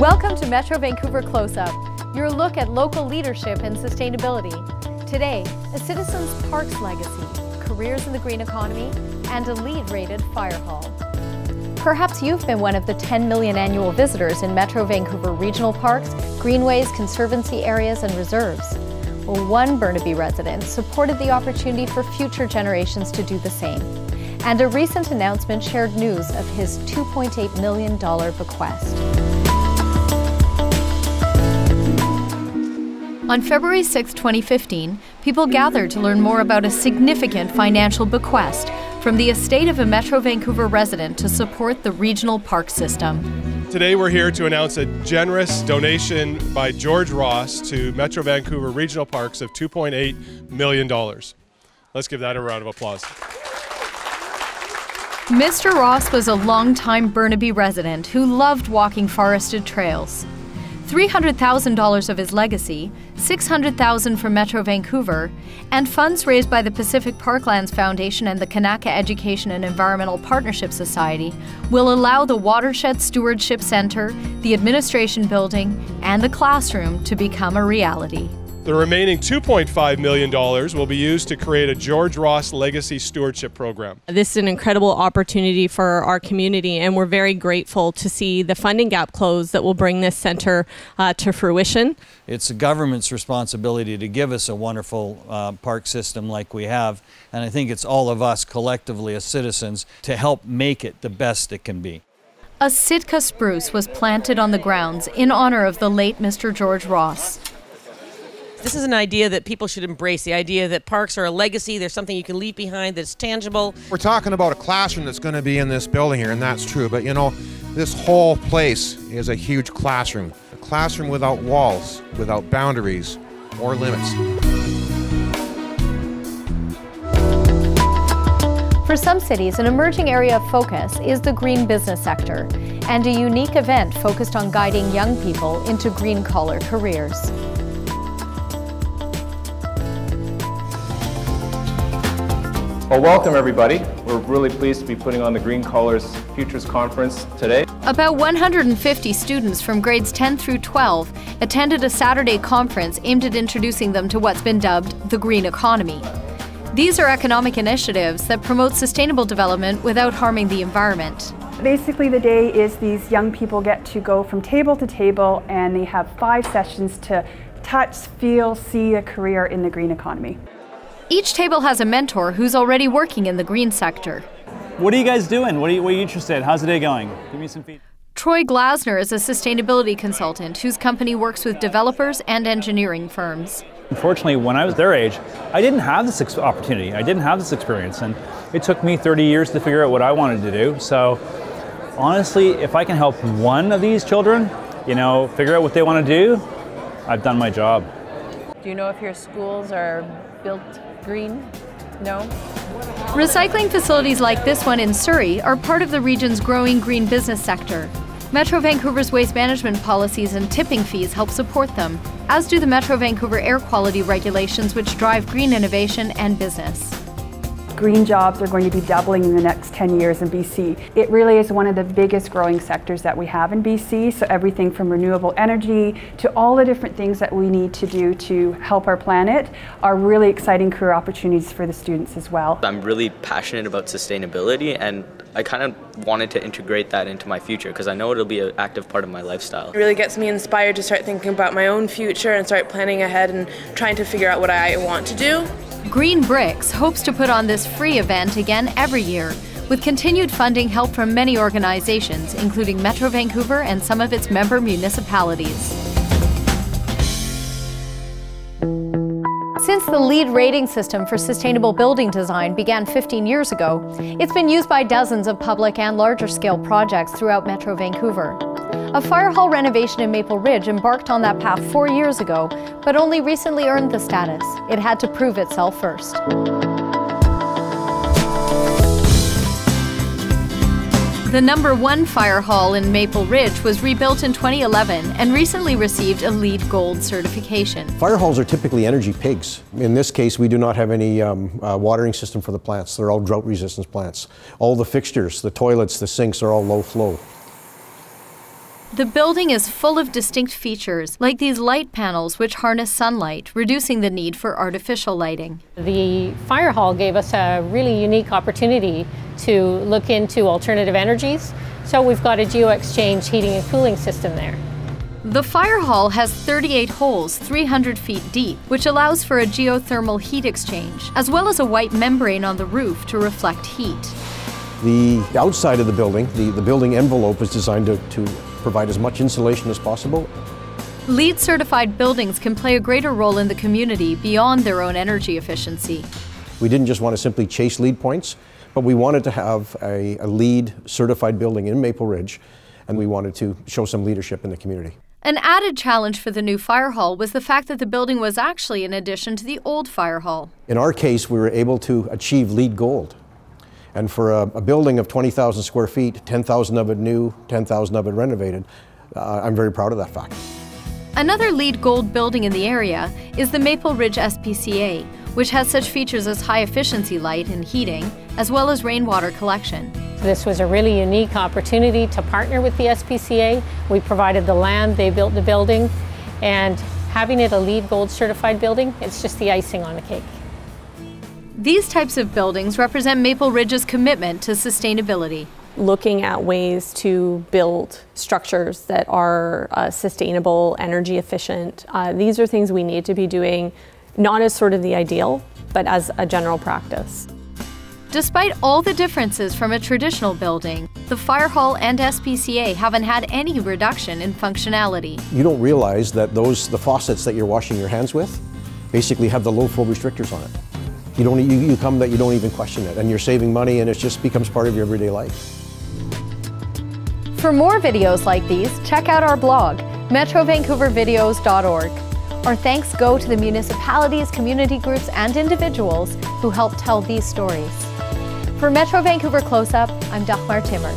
Welcome to Metro Vancouver Close-Up, your look at local leadership and sustainability. Today, a citizen's parks legacy, careers in the green economy, and a LEED-rated fire hall. Perhaps you've been one of the 10 million annual visitors in Metro Vancouver regional parks, greenways, conservancy areas, and reserves. Well, one Burnaby resident supported the opportunity for future generations to do the same. And a recent announcement shared news of his $2.8 million bequest. On February 6, 2015, people gathered to learn more about a significant financial bequest from the estate of a Metro Vancouver resident to support the regional park system. Today we're here to announce a generous donation by George Ross to Metro Vancouver Regional Parks of $2.8 million. Let's give that a round of applause. Mr. Ross was a longtime Burnaby resident who loved walking forested trails. $300,000 of his legacy, $600,000 from Metro Vancouver, and funds raised by the Pacific Parklands Foundation and the Kanaka Education and Environmental Partnership Society will allow the Watershed Stewardship Center, the administration building, and the classroom to become a reality. The remaining $2.5 million will be used to create a George Ross Legacy Stewardship Program. This is an incredible opportunity for our community, and we're very grateful to see the funding gap close that will bring this center to fruition. It's the government's responsibility to give us a wonderful park system like we have, and I think it's all of us collectively as citizens to help make it the best it can be. A Sitka spruce was planted on the grounds in honor of the late Mr. George Ross. This is an idea that people should embrace, the idea that parks are a legacy, there's something you can leave behind that's tangible. We're talking about a classroom that's going to be in this building here, and that's true, but you know, this whole place is a huge classroom. A classroom without walls, without boundaries or limits. For some cities, an emerging area of focus is the green business sector, and a unique event focused on guiding young people into green-collar careers. Well, welcome everybody. We're really pleased to be putting on the Green Collars Futures Conference today. About 150 students from grades 10 through 12 attended a Saturday conference aimed at introducing them to what's been dubbed the green economy. These are economic initiatives that promote sustainable development without harming the environment. Basically, the day is these young people get to go from table to table, and they have 5 sessions to touch, feel, see a career in the green economy. Each table has a mentor who's already working in the green sector. What are you guys doing? What are you interested in? How's the day going? Give me some feedback. Troy Glasner is a sustainability consultant whose company works with developers and engineering firms. Unfortunately, when I was their age, I didn't have this opportunity. I didn't have this experience, and it took me 30 years to figure out what I wanted to do. So honestly, if I can help one of these children, figure out what they want to do, I've done my job. Do you know if your schools are built green? No? Recycling facilities like this one in Surrey are part of the region's growing green business sector. Metro Vancouver's waste management policies and tipping fees help support them, as do the Metro Vancouver air quality regulations, which drive green innovation and business. Green jobs are going to be doubling in the next 10 years in BC. It really is one of the biggest growing sectors that we have in BC, so everything from renewable energy to all the different things that we need to do to help our planet are really exciting career opportunities for the students as well. I'm really passionate about sustainability, and I kind of wanted to integrate that into my future because I know it'll be an active part of my lifestyle. It really gets me inspired to start thinking about my own future and start planning ahead and trying to figure out what I want to do. Green Bricks hopes to put on this free event again every year, with continued funding help from many organizations, including Metro Vancouver and some of its member municipalities. Since the LEED rating system for sustainable building design began 15 years ago, it's been used by dozens of public and larger scale projects throughout Metro Vancouver. A fire hall renovation in Maple Ridge embarked on that path 4 years ago, but only recently earned the status. It had to prove itself first. The #1 fire hall in Maple Ridge was rebuilt in 2011 and recently received a LEED Gold certification. Fire halls are typically energy pigs. In this case, we do not have any watering system for the plants. They're all drought resistant plants. All the fixtures, the toilets, the sinks are all low flow. The building is full of distinct features, like these light panels which harness sunlight, reducing the need for artificial lighting. The fire hall gave us a really unique opportunity to look into alternative energies. So we've got a geo-exchange heating and cooling system there. The fire hall has 38 holes 300 feet deep, which allows for a geothermal heat exchange, as well as a white membrane on the roof to reflect heat. The outside of the building, the building envelope is designed to provide as much insulation as possible. LEED certified buildings can play a greater role in the community beyond their own energy efficiency. We didn't just want to simply chase LEED points, but we wanted to have a LEED certified building in Maple Ridge, and we wanted to show some leadership in the community. An added challenge for the new fire hall was the fact that the building was actually an addition to the old fire hall. In our case, we were able to achieve LEED Gold. And for a building of 20,000 square feet, 10,000 of it new, 10,000 of it renovated, I'm very proud of that fact. Another LEED Gold building in the area is the Maple Ridge SPCA, which has such features as high efficiency light and heating, as well as rainwater collection. This was a really unique opportunity to partner with the SPCA. We provided the land, they built the building, and having it a LEED Gold certified building, it's just the icing on the cake. These types of buildings represent Maple Ridge's commitment to sustainability. Looking at ways to build structures that are sustainable, energy efficient. These are things we need to be doing, not as sort of the ideal, but as a general practice. Despite all the differences from a traditional building, the fire hall and SPCA haven't had any reduction in functionality. You don't realize that the faucets that you're washing your hands with basically have the low flow restrictors on it. You come that you don't even question it, and you're saving money, and it just becomes part of your everyday life. For more videos like these, check out our blog, metrovancouvervideos.org. Our thanks go to the municipalities, community groups, and individuals who help tell these stories. For Metro Vancouver Close-Up, I'm Dagmar Timmer.